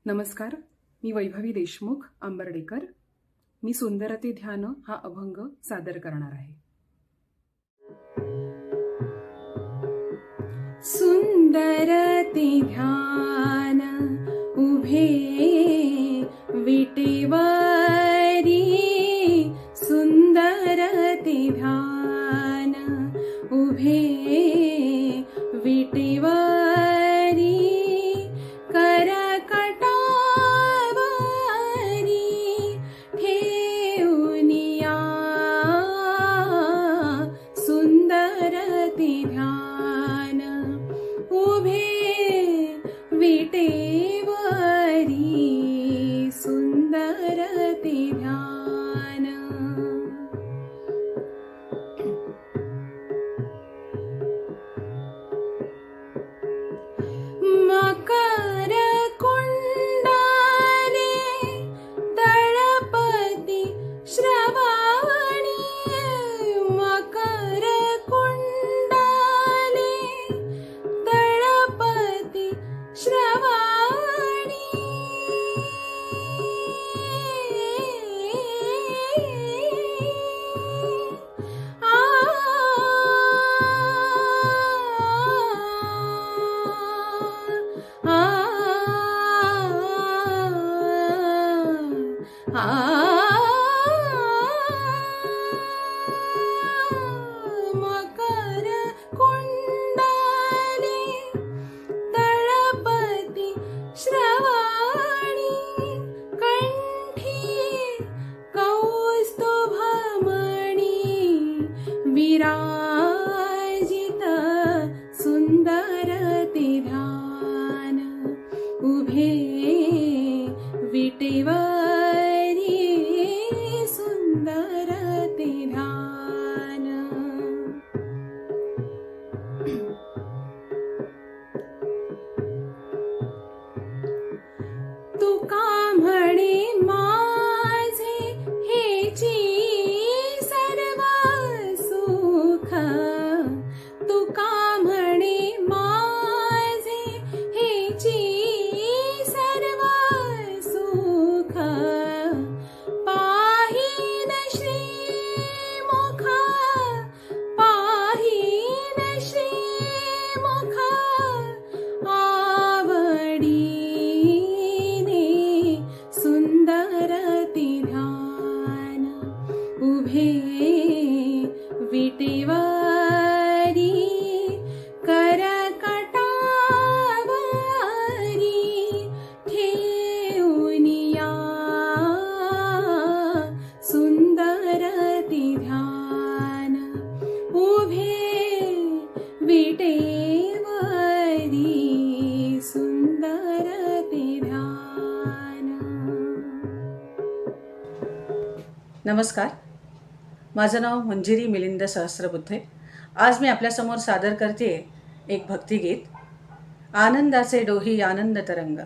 नमस्कार, मी वैभवी देशमुख आंबर्डेकर. मी सुंदरते ध्यान हा अभंग सादर करणार आहे. सुंदरते ध्यान उभे विटेवरी, सुंदरते ध्यान उभे विटेवरी, ध्यान उभे विटेवरी, सुंदरते ध्यान. मकर कुंडले दळपती श्रवणी, मकर कुंडले दळपती श्रवणी, मकर कुंडले दळपती श्रवणी, कंठी कौस्तुभमणी विराजित, सुंदरते ध्यान उभे विटेवरी, सुंदरते ध्यान. तुका म्हणे माझे हेची सर्व सुख, तुका म्हणे माझे हेची सर्व सुख, पाहीन श्रीमुख, पाहीन श्रीमुख आवडीने, सुंदरते ध्यान उभे विटेवरी, करकटावरी ठेवूनिया, सुंदरते ध्यान उभे विटेवरी, सुंदरते ध्यान. नमस्कार, माझं नाव मंजिरी मिलिंद सहस्रबुद्धे. आज मी आपल्यासमोर सादर करते एक भक्तिगीत, आनंदाचे डोही आनंद तरंग.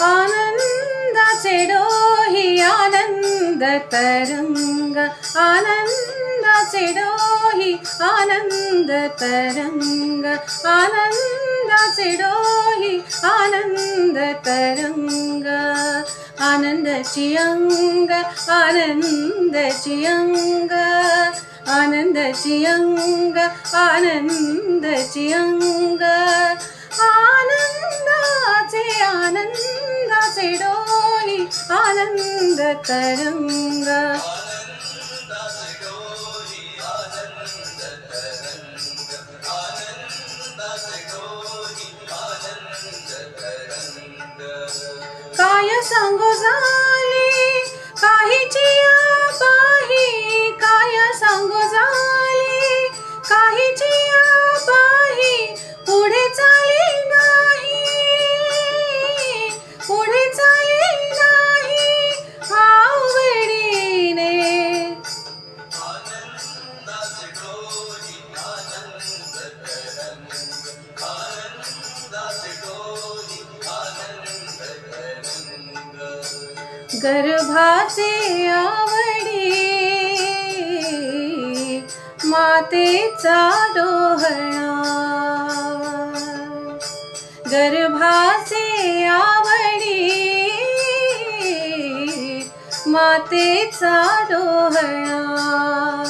आनंदाचे डोही आनंद तरंग, आनंदाचे डोही आनंद तरंग, आनंदाचे डोही आनंद तरंग, आनंदाची अंग, आनंदाची अंग, आनंदाची अंग, आनंदाची अंग, आनंदाचे आनंदाचे डोही आनंद तरंग. काय सांगू झाले काहीची आबाही, काय सांगू झाले काहीची आबाही, पुढे चाले नाही, पुढे चाले नाही आवडीने, गर्भाचे आवडी मातेचा डोहळा, गर्भाचे आवडी मातेचा डोहळा,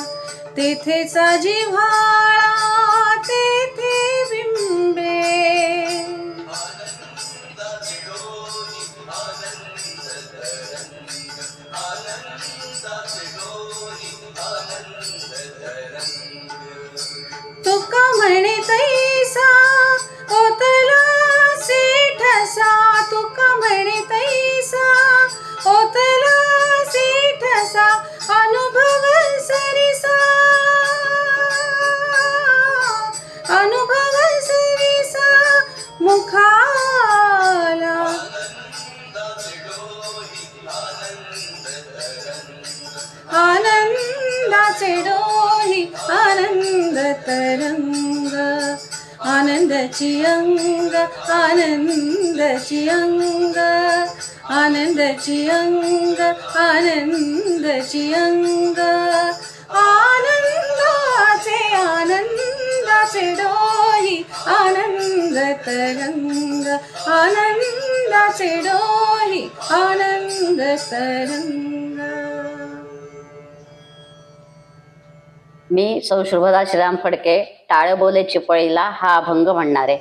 तेथेचा जिव्हाळा तेथे बिंबे. तुका म्हणे तैसा ओतला ठसा, तुका म्हणे तैसा ओतला ठसा, अनुभव सरिसा, अनुभव सरिसा मुखाला. आनंदाचे डोही आनंद तरंग, आनंदाची अंग आनंदाची अंग, आनंदाची अंग आनंदाची अंग. आनंदाचे डोही आनंद तरंग, आनंदाचे डोही आनंद तरंग. मी सौ शुभदा श्रीराम फडके, टाळ बोले चिपळीला हा अभंग म्हणणार आहे.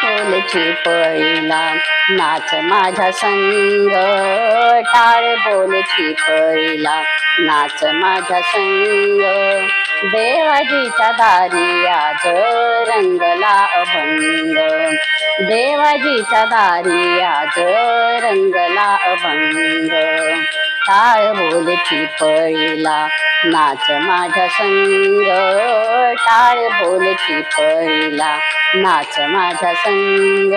बोले चिपळीला नाच माझ्या संग, टाळ बोले चिपळीला नाच माझ्या संग. देवाजीच्या दारी आज रंगला अभंग, देवाजीच्या दारी आज रंगला अभंग. टाळ बोले चिपळीला नाच माझ्या संग, टाळ बोले चिपळीला नाच माझ्या संग.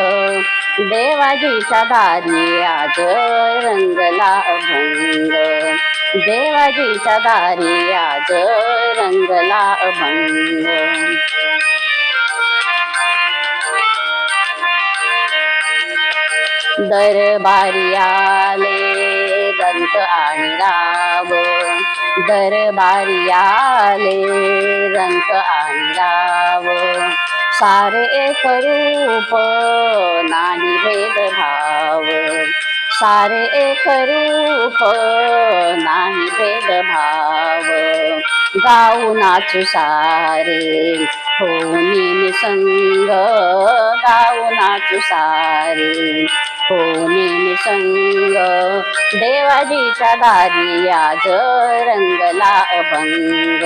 देवाजीच्या दारी आज रंगला अभंग, देवाजीच्या दारी आज रंगला अभंग. दरबारी आले रंग आणि राव, दरबारी आले रंग आणि राव. सारे एक रूप नाही भेदभाव, सारे एक रूप नाही भेदभाव. गाऊ नाचू सारे होनी निसंग, गाऊ नाचू सारे होनी निसंग. देवाजीच्या दारी आज रंगला अभंग,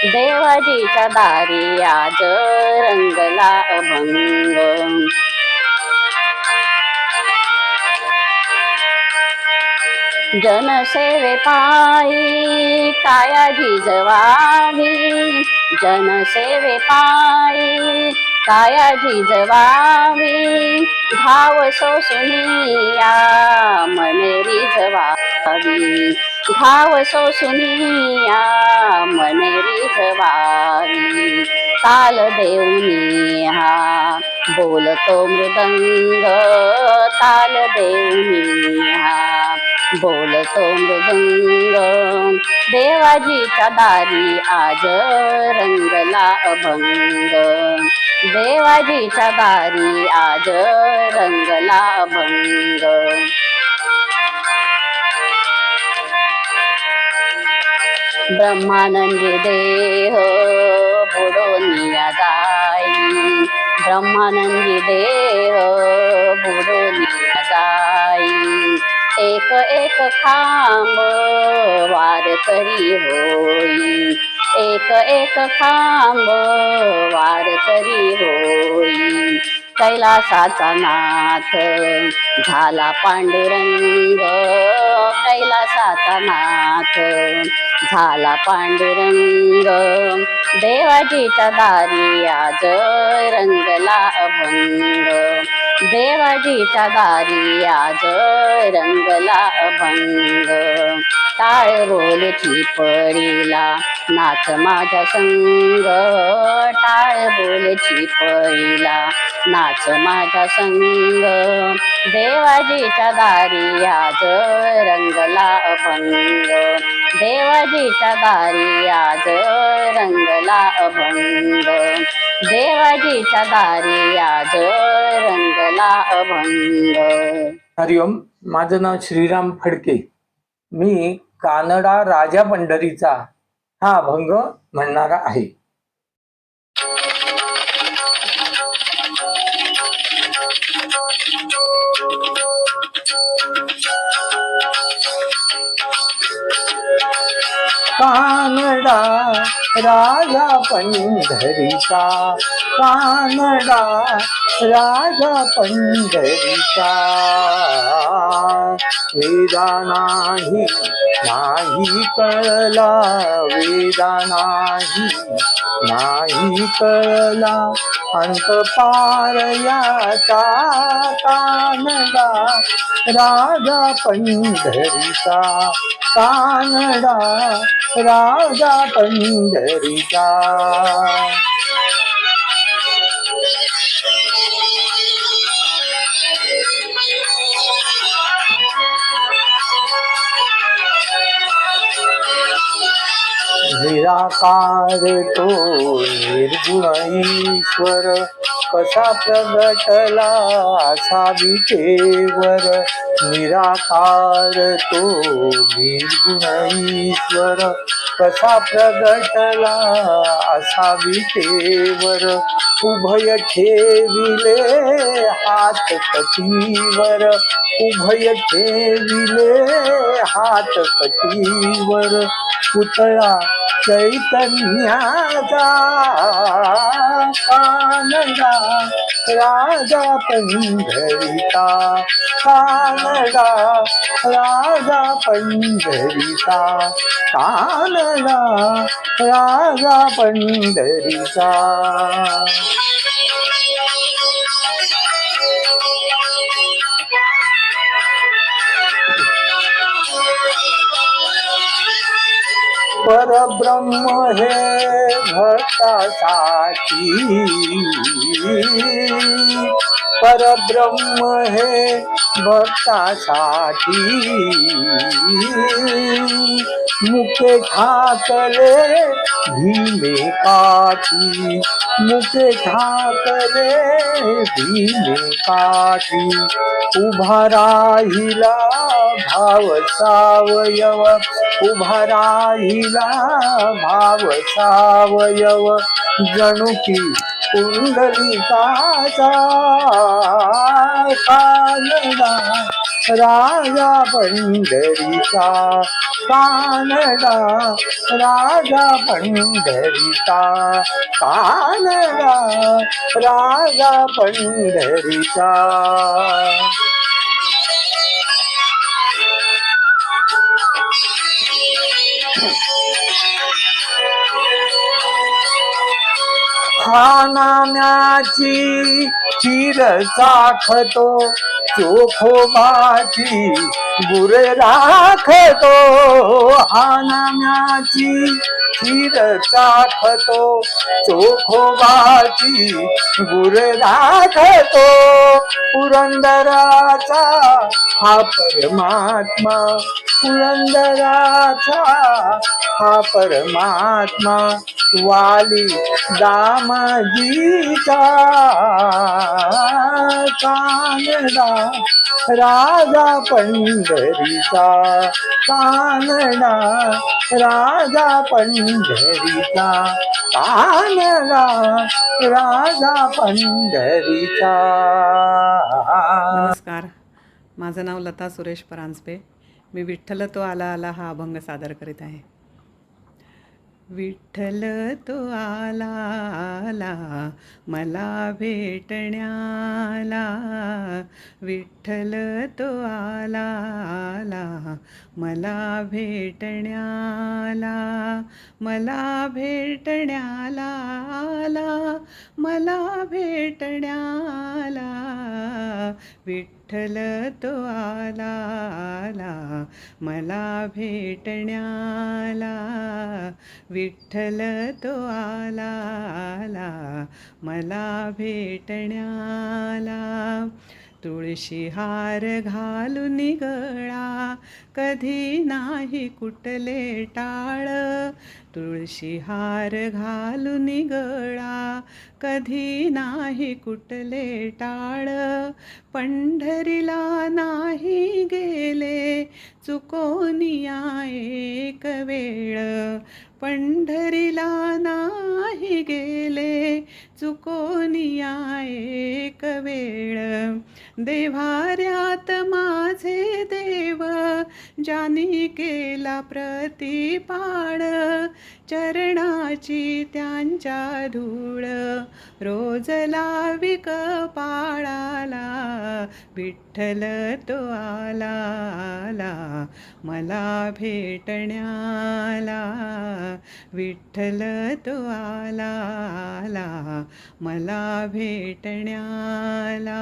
देवाजीच्या दारी आज रंगला अभंग. जनसेवे पायी काया झिजवावी, जनसेवे पायी काया झिजवावी. भाव सोसुनिया मने रिझवावी, भाव सोसुनिया मने रिझवावी. ताल देऊनी हा बोलतो मृदंग, ताल देऊनी हा बोलतो मृदंग. देवाजीच्या दारी आज रंगला अभंग, देवाजीच्या दारी आज रंगला अभंग. ब्रह्मानंदी देह बुडोनिया जाई, ब्रह्मानंदी देह बुडोनिया जाई. एक एक खांब वार करी होई, एक एक खांब वार करी होई. कैलासाचा नाथ झाला पांडुरंग, कैलासाचा नाथ झाला पांडुरंग. देवाजीच्या दारी आज रंगला अभंग, देवाजीच्या दारी आज रंगला अभंग. टाळ बोले चिपळीला नाच माझ्या संग टाळ बोलची पळीला, नाच माझ्या संग देवाजीच्या दारी आज रंगला अभंग, देवाजीच्या दारी आज रंगला अभंग, देवाजीच्या दारी आज रंगला अभंग. हरिओम. माझं नाव श्रीराम फडके. मी कानडा राजा पंढरीचा हा अभंग म्हणणारा आहे. कानडा राजा पंढरीचा, कानडा राजा पंढरीचा, वेदा नाही कळला, वेदा नाही कळला अंत पार याचा, कानडा राजा पंढरीचा, कानडा राजा पंढरीचा. निराकार तो निर्गुण ईश्वर, कसा प्रगटला असा विटेवर, निराकार तो निर्गुण ईश्वर, कसा प्रगटला असा विटेवर, उभय ठेविले हात कटीवर, उभय ठेविले हात कटीवर, पुतळा चैतन्याचा, कानडा राजा पंढरीचा, कानडा राजा पंढरीचा, कानडा राजा पंढरीचा. परब्रह्म हे भक्तासाठी, परब्रह्म हे भक्तासाठी, मुके ठाकले भीमे काठी, मुके ठाकले भीमे काठी, उभा राहिला भाव सावयव, उभा राहिला भाव सावयव, जणू की पुंडलिकाचा, कानडा राजा पंढरीचा, कानडा राजा पंढरीचा, कानडा राजा पंढरीचा. हा नाम्याची चीर चाखतो, चोखोबाची गुर राखतो, हा नाम्याची चीर चाखतो, चोखोबाची गुर राखतो, पुरंदराचा हा परमात्मा, पुरंदराचा हा परमात्मा, वाली दामाजीचा, कानडा राजा पंढरीचा, कानडा राजा पंढरीचा, कानडा राजा पंढरीचा. नमस्कार. माझं नाव लता सुरेश परांजपे. मी विठ्ठल तो आला आला हा अभंग सादर करीत आहे. विठ्ठल तो आला आला मला भेटण्याला, विठ्ठल तो आला आला मला भेटण्याला, मला भेटण्याला आला, मला भेटण्याला, विठ्ठल तो आला आला मला भेटण्याला, विठ्ठल तो आला आला मला भेटण्याला. तुळशी हार घालून गळा कधी नाही कुटले टाळ, तुळशी हार घालून गळा कधी नाही कुटले टाळ. पंढरीला नाही गेले चुकोनिया एक वेळ, पंढरीला नाही गेले चुकोनिया एक वेळ. देव्हाऱ्यात माझे देव ज्यानी केला प्रतिपाळ, चरणाची त्यांच्या धूळ रोज लावी कपाळाला. विठ्ठल तो आला आला मला भेटण्याला, विठ्ठल तो आला आला मला भेटण्याला.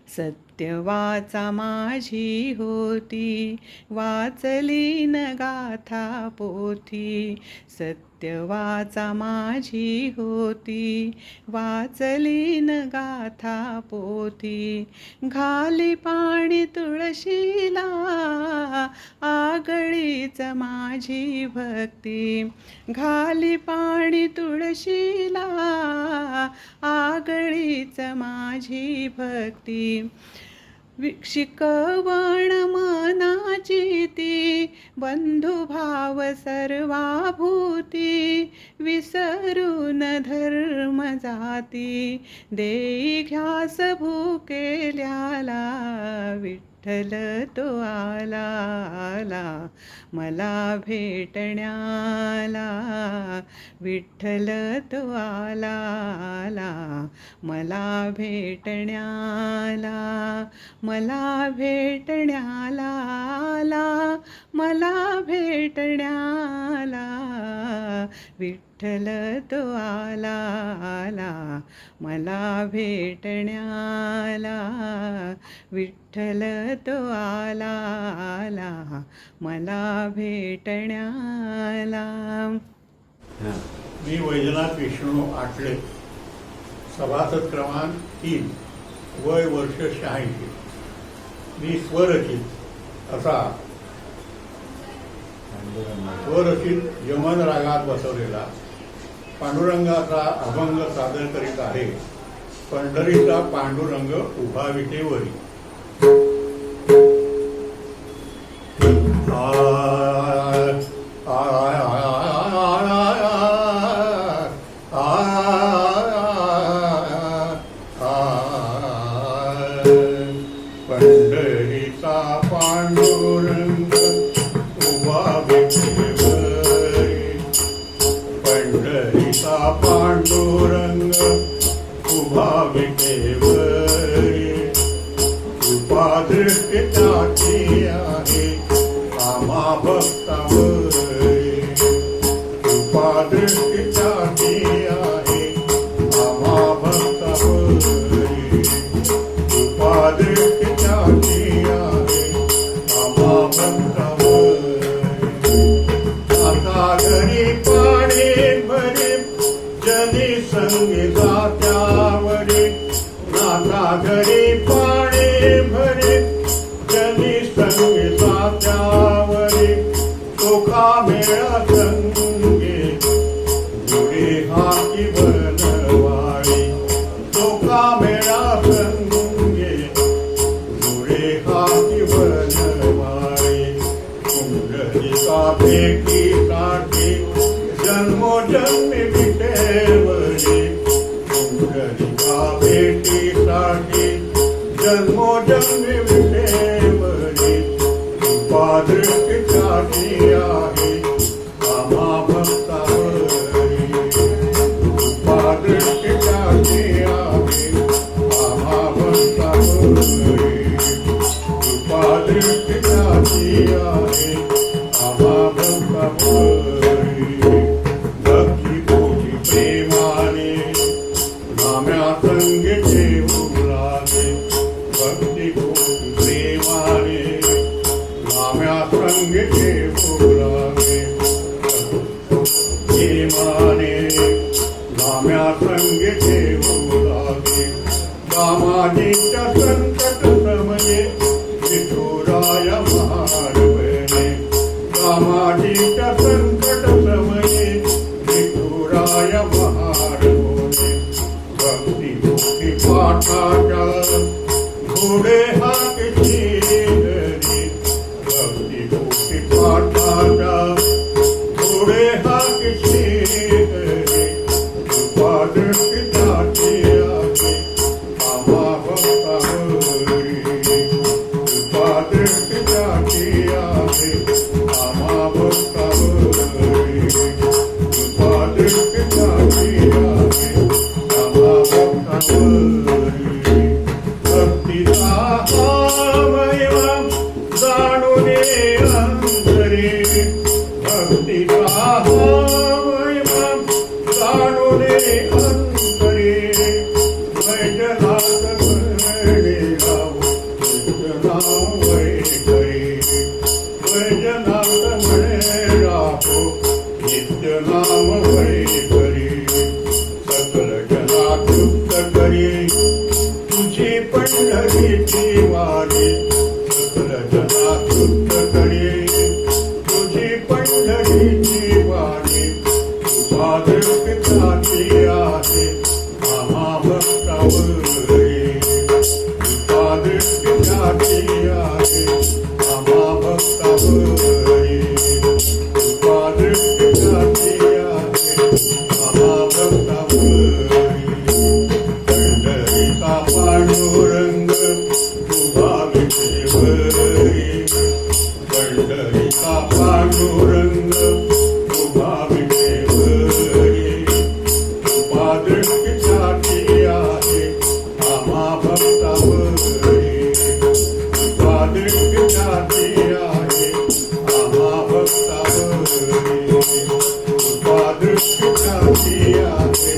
सत्य वाचा माझी होती वाचली न गाथा पोथी, सत्य वाचा माझी होती वाचली न गाथा पोथी. घाली पाणी तुळशीला आगळीच माझी भक्ती, घाली पाणी तुळशीला आगळीच माझी भक्ती. शिकवण मनाची ती बंधुभाव सर्वाभूती, विसरून धर्म जाती देई घ्यास भुकेल्याला. विठ्ठल तो आला आला मला भेटण्याला, विठ्ठल तो आला आला मला भेटण्याला, मला भेटण्याला आला मला भेटण्याला. विठ्ठल तो आला आला मला भेटण्याला, विठ्ठल तो आला आला मला भेटण्याला. मी वैजनाथ विष्णू आटले, सभासद क्रमांक 3, वय वर्ष 86. मी स्वरचित असा स्वरचित यमन रागात बसवलेला पांडुरंगाचा अभंग सादर करीत आहे. पंढरीचा पांडुरंग उभा विटेवरी. पंढरीचा पांडुरंग उभा विटेवरी, पंढरीचा पांडुरंग उभा विटेवरी. कृपा दृष्टी त्याची आहे आम्हा भक्तावरी, कृपा दृष्टी त्याची आहे आम्हा भक्तावरी, कृपा दृष्टी त्याची आहे आम्हा भक्तावरी. आता घरी पाणी भरे जनी संगी जात्यावरी, नाथा घरी पाणी भरे जनी संगी जात्यावरी. सुखा मेळा संगे जुडे हाती बनवाळी, सुखा मेळा संगे जुडे हाती बनवाळी. कुंडलिका भेटीसाठी जन्मोजन्मी विटेवरी, कुंडलिका भेटीसाठी जन्मोजन्मी विटेवरी. कृपा दृष्टी त्याची आहे आम्हा भक्तावरी, कृपा दृष्टी त्याची आहे आम्हा भक्तावरी, कृपा दृष्टी त्याची आहे आम्हा भक्तावरी. भक्ती पोटी प्रेमाने नाम्या संगे ठेवू लागे, कामाजीच्या संकट समये विठुराय महारवणे कामाजीच्या संकट समये विठुराय महारवणे भक्ती भक्ती पाठाच्या घोडे हाकची हरी भक्ती भक्ती पाठाच्या घोडे हाकची हरी कृपादृष्टी जाती आहे आम्हा भक्तावरी कृपादृष्टी जाती आहे आम्हा भक्तावरी कृपादृष्टी जाती आहे आम्हा भक्तावरी भक्तीचा हा महिमा जाणून अंतरे भक्तीचा हा महिमा जाणून अंतरे वैजनाथ म्हणे राव नाव वैखरे वैजनाथ म्हणे राव नित्य नाम वैखरे सकल जना तृप्त करी तुझी पंढरीची वारी सकल जना तृप्त करी तुझी पंढरीची वारी कृपादृष्टी जाती आहे आम्हा भक्तावरी कृपादृष्टी जाती आहे आम्हा भक्तावरी कृपादृष्टी जाती आहे आम्हा भक्तावरी पंढरीचा पांडुरंग उभा विठेवरी पंढरीचा पांडुरंग उभा विठेवरी कृपादृष्टी जाती आहे आम्हा भक्तावरी कृपादृष्टी जाती आहे आम्हा भक्तावरी कृपादृष्टी जाती आहे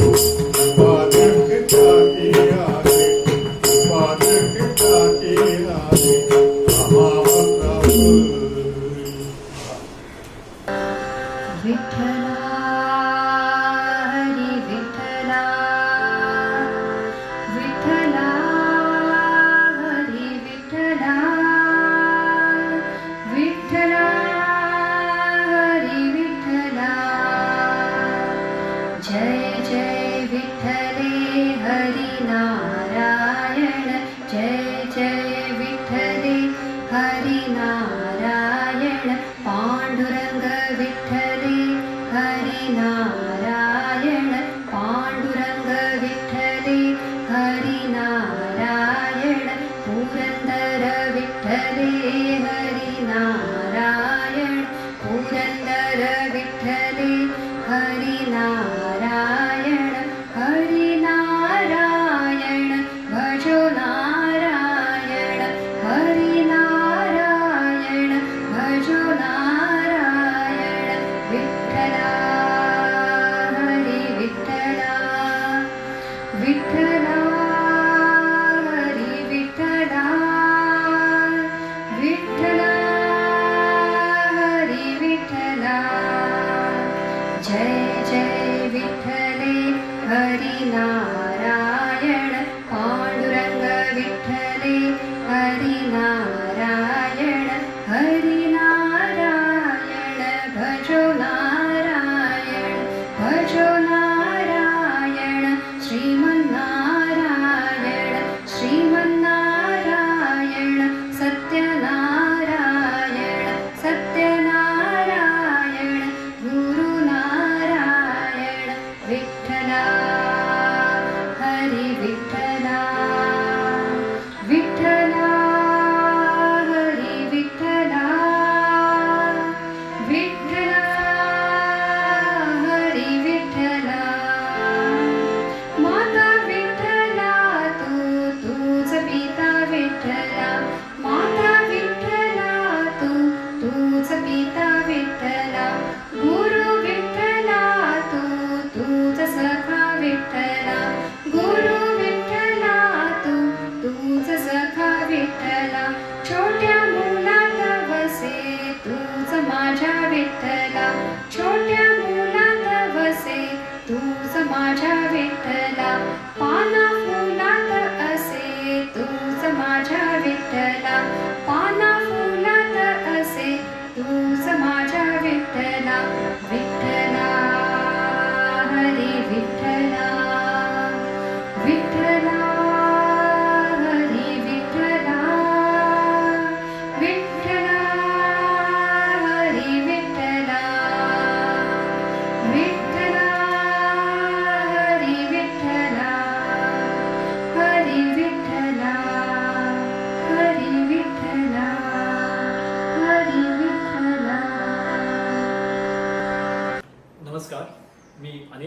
कृपादृष्टी जाती आहे कृपादृष्टी जाती आहे आम्हा भक्तावरी विठ्ठला हरी विठ्ठला विठ्ठला हरी विठ्ठला विठ्ठला हरी विठ्ठला जय जय विठ्ठले हरी नारायण जय जय विठ्ठले हरी नारायण पांडुरंग विठ्ठले हरी नारायण पांडुरंग विठ्ठले हरी नारायण पुरंदर विठ्ठले हरी नारायण पुरंदर विठ्ठले हरी नारायण हरी नारायण भजो नारायण हरी नारायण भजो नारायण विठ्ठला हरी विठ्ठला विठ्ठला हरी विठ्ठला विठ्ठला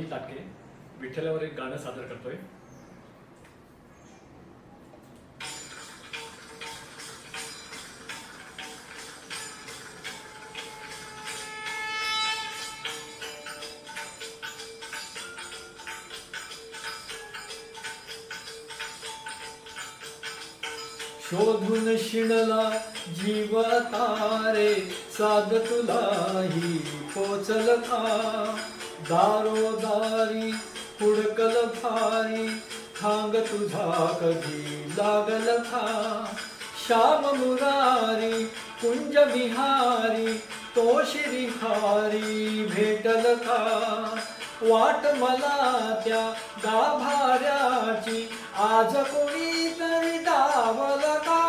अनिल ताटके विठ्ठलावर एक गाणं सादर करतोय. शोधून शिणला जीव तारे साध तुलाही पोचल का दारोदारी हुडकल भारी थांग तुझा कधी लागल का श्याम मुरारी कुंज विहारी तो श्रीहारी भेटल का वाट मला त्या गाभाऱ्याची आज कोणी तरी डावल का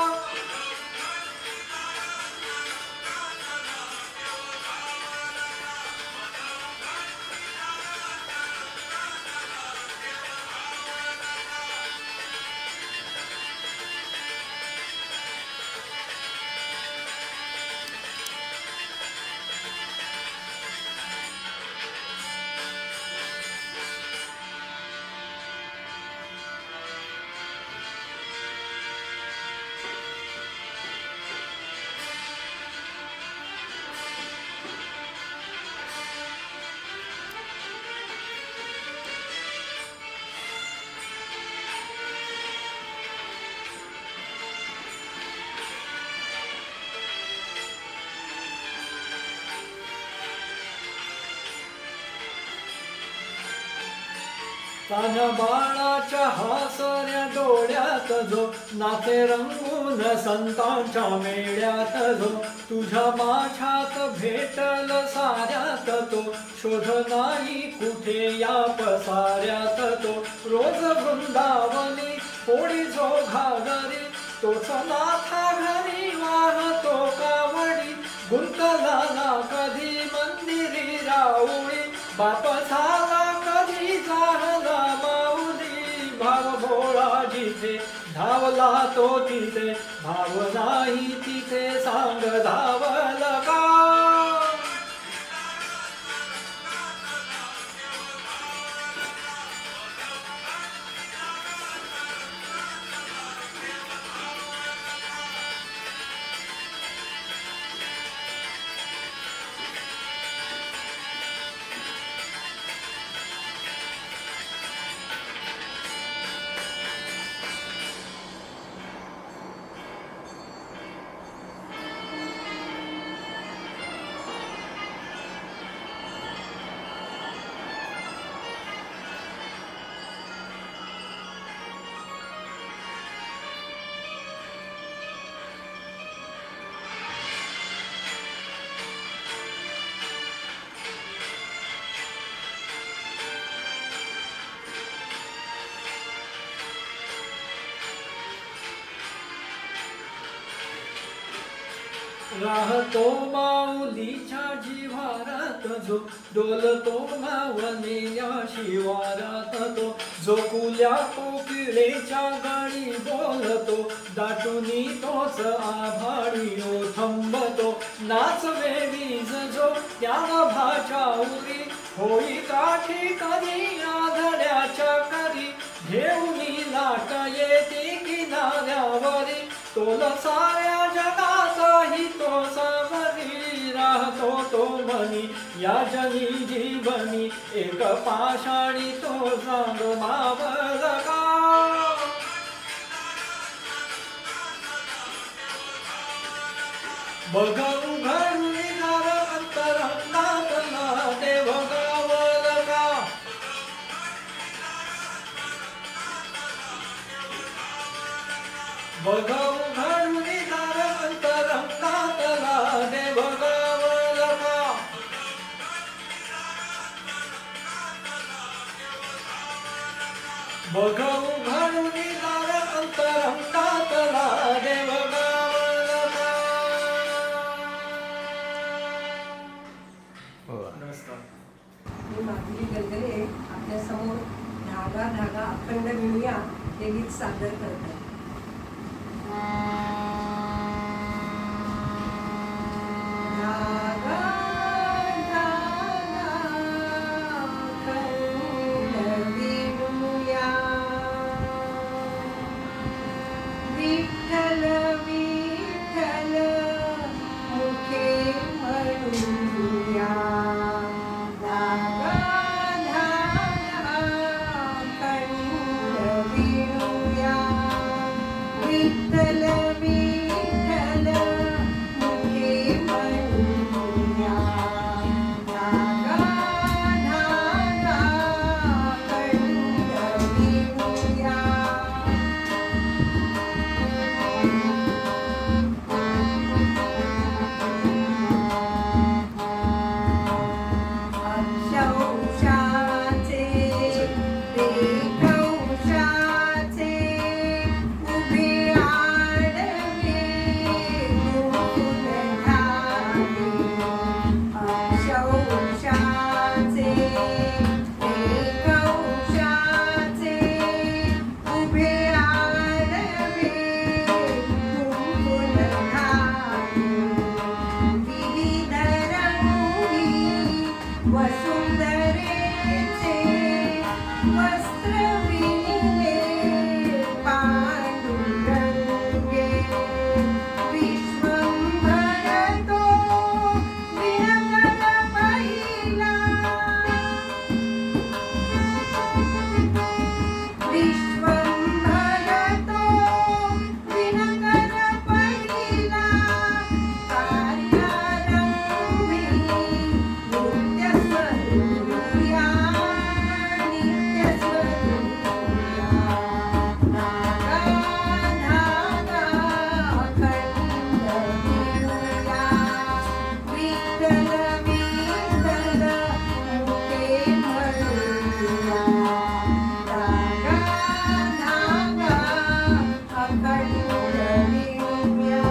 तान्या बाळाच्या हासऱ्या डोळ्यात जो नाचे रंगून संतांच्या मेळ्यात जो तुझ्या माझ्यात भेटल साऱ्यात तो शोध नाही कुठे या पसाऱ्यात तो रोज वृंदावनी होळी जो घागरी तोच नाथा घरी वाहतो कावडी गुंतला ना कधी मंदिरी राऊळी बाप झाला कधी झाला माऊली भाव भोळा जिथे धावला तो तिथे भाव नाही तिथे सांग धावल का राहतो माऊलीच्या जिवारात जो डोलतो मावलेल्या शिवारात तो जो कुल्या कोकिळेच्या गाणी बोलतो दाटुनी तोच आभाळी थंबतो नाच वेळीच जो त्या भाच्या उरी होई काठी कधी आधड्याच्या करी घेऊनी लाट येते किनाऱ्यावरी तोल साऱ्या जगाचाही तो सावरी राहतो तो मनी या जनी जीवनी एक पाषाणी तो सांग मावल का बघ उघडून दार अंतरंगातला देव गावल का बघ उघडून दार अंतरंगातला देव गावल का बघ उघडून दार अंतरंगातला देव गावल का. नमस्कार. मी माधुरी गलगले आपल्यासमोर धागा धागा अखंड विणूया हे गीत सादर करत आहे. धागा धागा अखंड विठ्ठल विठ्ठल मुखे म्हणूया धागा धागा कंठ विणूया विठ्ठल विठ्ठल मुखे म्हणूया धागा धागा कंठ विणूया अक्षौषाचे रेखौषाचे उभे आडवे गुण ठावे अक्षौषाचे रेखौषाचे उभे आडवे गुण ठावे विविध रंगी वसुंधरेचे वस्त्र विणिले पांडुरंगे विश्वंभर तो विणकर पहिला विश्वंभर तो विणकर पहिला कार्यारंभी नित्य स्वरूया नित्य स्वरूया धागा धागा खंड विणूया विठ्ठल विठ्ठल मुखे म्हणूया धागा धागा अखंड विणूया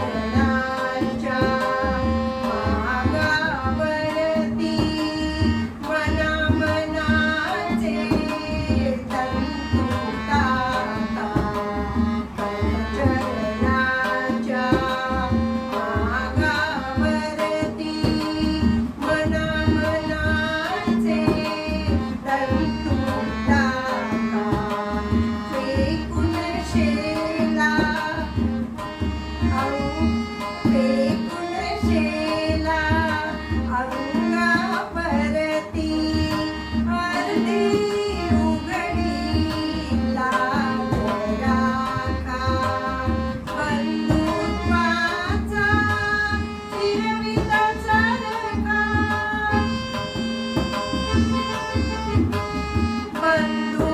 चरणांच्या मागावरती मनामनाचे तंतू टाका चरणांच्या मागावरती मनामनाचे तंतू टाका फेकून शेला फेकून शेला अंगावरती अर्धी उघडी लाज राखा बंधुत्वाचा चिरवित चरका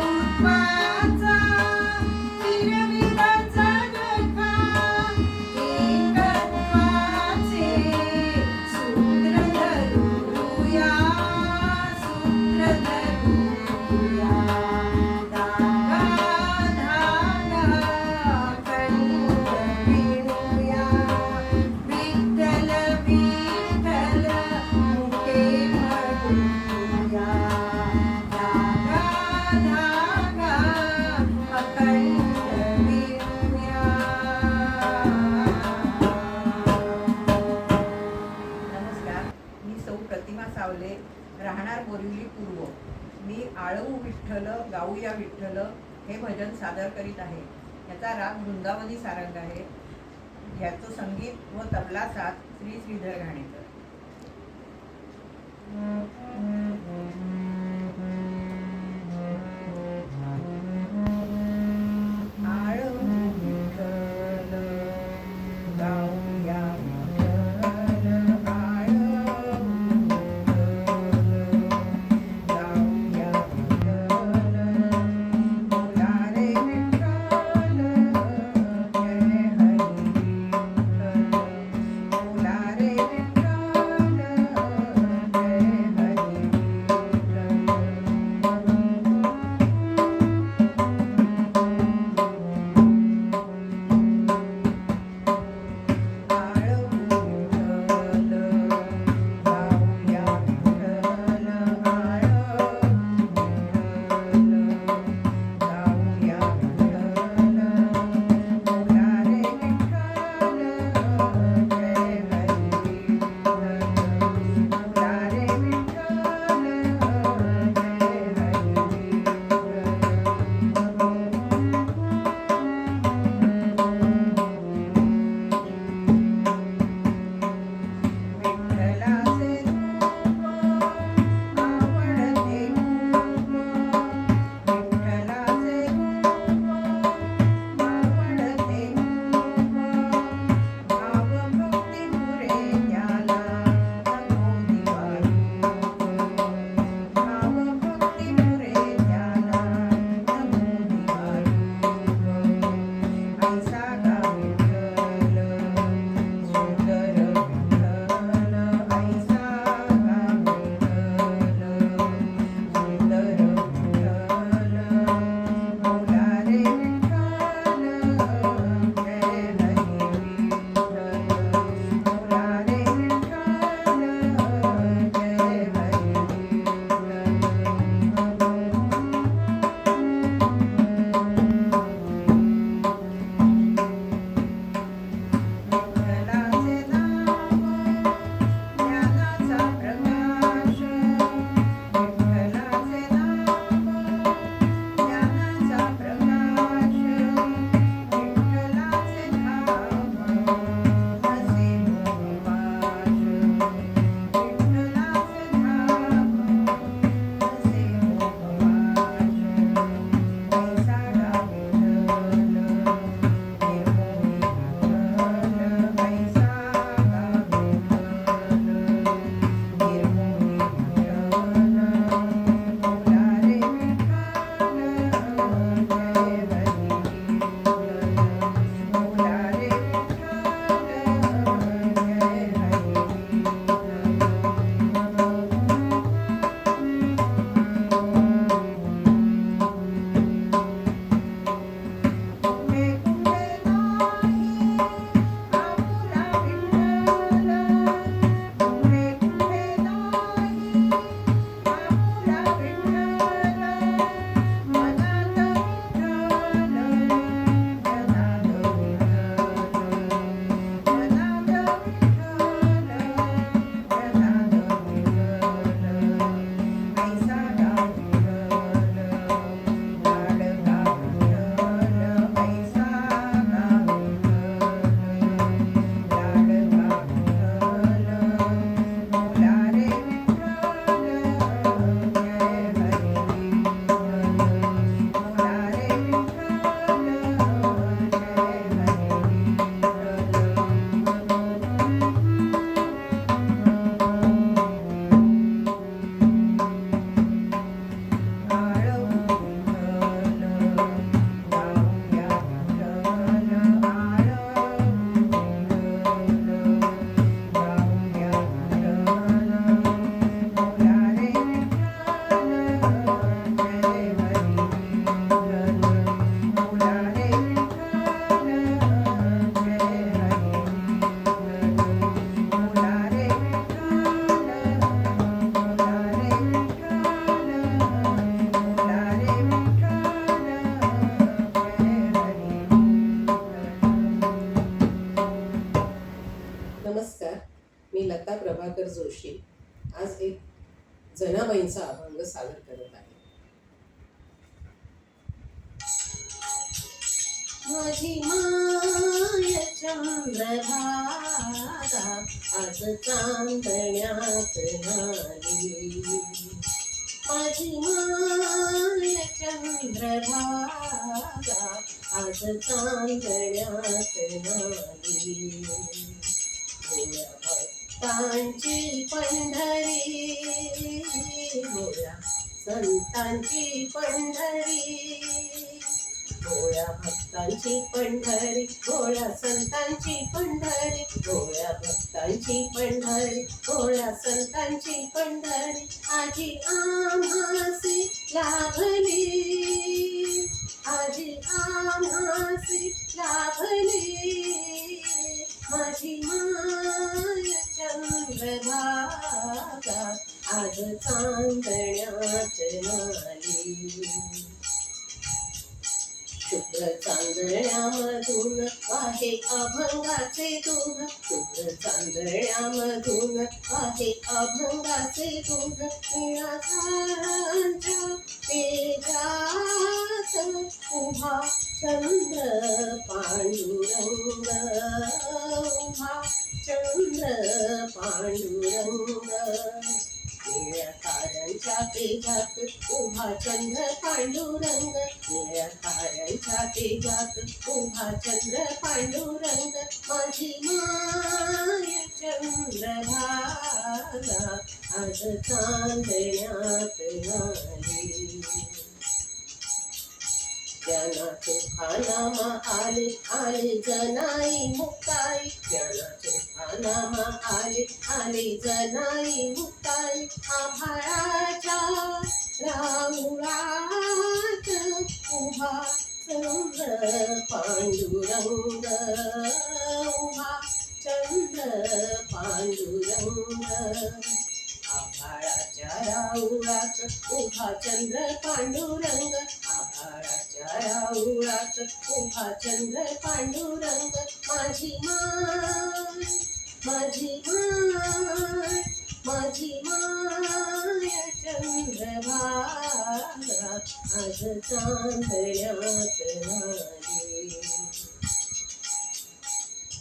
बंधुत्वाचा चिरवित चरका एकत्वाचे सूत्र धरूया सूत्र धरूया धागा धागा कंठ विणूया विठ्ठल विठ्ठल मुखे म्हणूया धागा धागा अखंड विणूया नमस्कार, मी सौ प्रतिमा सावले, राहणार बोरिवली पूर्व. मी आळऊ विठ्ठल गाऊया विठ्ठल हे भजन सादर करीत आहे. याचा राग वृंदावनी सारंग आहे. याचं संगीत व तबला साथ श्री श्रीधर घाणेकर. आळऊ विठ्ठल गाऊया विठ्ठल आळऊ गाऊया विठ्ठल बोला रे विठ्ठल जय हरी विठ्ठल बोला रे विठ्ठल जोशी आज एक जनाबाईंचा अभंग सादर करत आहे. माझी माय चंद्रभागा आज चांदण्यात नाली. माझी माय चंद्रभागा आज चांदण्यात नाली. भोळ्या भक्तांची पंढरी, भोळ्या संतांची पंढरी, भोळ्या भक्तांची पंढरी, भोळ्या संतांची पंढरी, भोळ्या भक्तांची पंढरी, भोळ्या संतांची पंढरी आजी आम्हासी लाभली, आजी आम्हासी लाभली. माझी माय चंद्रभागा आज चांदण्यात नाली. शुभ्र चांदण्यामधून वाहे अभंगाचे धून, शुभ्र चांदण्यामधून वाहे अभंगाचे धून. निळ्या झाडांच्या तेजात उभा चंद्र पांडुरंग, उभा चंद्र पांडुरंग. निळ्या ताऱ्यांच्या तेजात उभा चंद्र पांडुरंग, निळ्या ताऱ्यांच्या तेजात उभा चंद्र पांडुरंग. माझी माय चंद्रभागा आज चांदण्यात नाली. ज्यांना तुफानामा आले आले जनाई मुक्ताई, ज्यांना तुफानामा आले आले जनाई मुक्ताई. आभाळाच्या राऊळात उभा चंद्र पांडुरंग, उभा चंद्र पांडुरंग. आभाळाच्या राऊळात उभा चंद्र पांडुरंग, आभाळाच्या राऊळात उभा चंद्र पांडुरंग. माझी माय, माझी माय, माझी माय चंद्रभागा आज चांदण्यात नाली.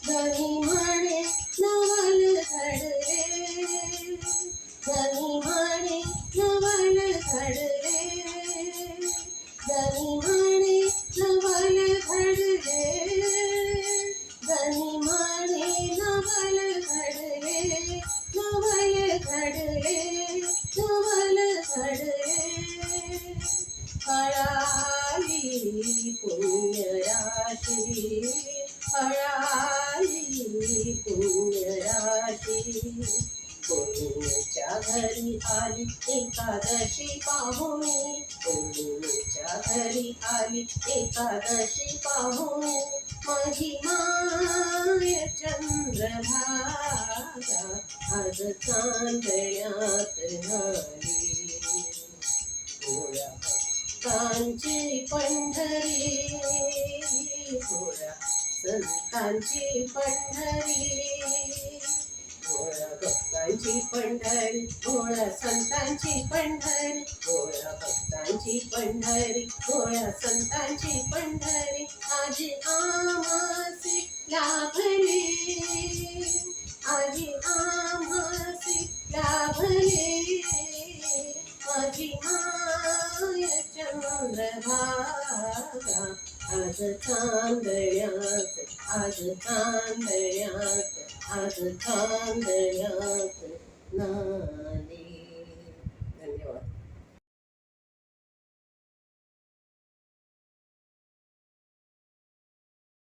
धनी म्हणे नवल घडले, धनी म्हणे नवल घडले, धनी म्हणे नवल घडले, धनी म्हणे नवल घडले, नवल घडले, नवल घडले. फळाली पुण्यराशी, फळाली पुण्यराशी. पौर्णिमेच्या घरी आली एकादशी पाहुणी, पौर्णिमेच्या घरी आली एकादशी पाहुणी. माझी माय चंद्रभागा आज चांदण्यात नाली. भोळ्या भक्तांची पंढरी, भोळ्या संतांची पंढरी, भोळ्या भक्तांची पंढरी, भोळ्या संतांची पंढरी, भोळ्या भक्तांची पंढरी, भोळ्या संतांची पंढरी आजी आम्हासी लाभली, आजी आम्हासी लाभली. माझी माय चंद्रभागा आज चांदण्यात, आज चांदण्यात, आज चांदण्यात नाली.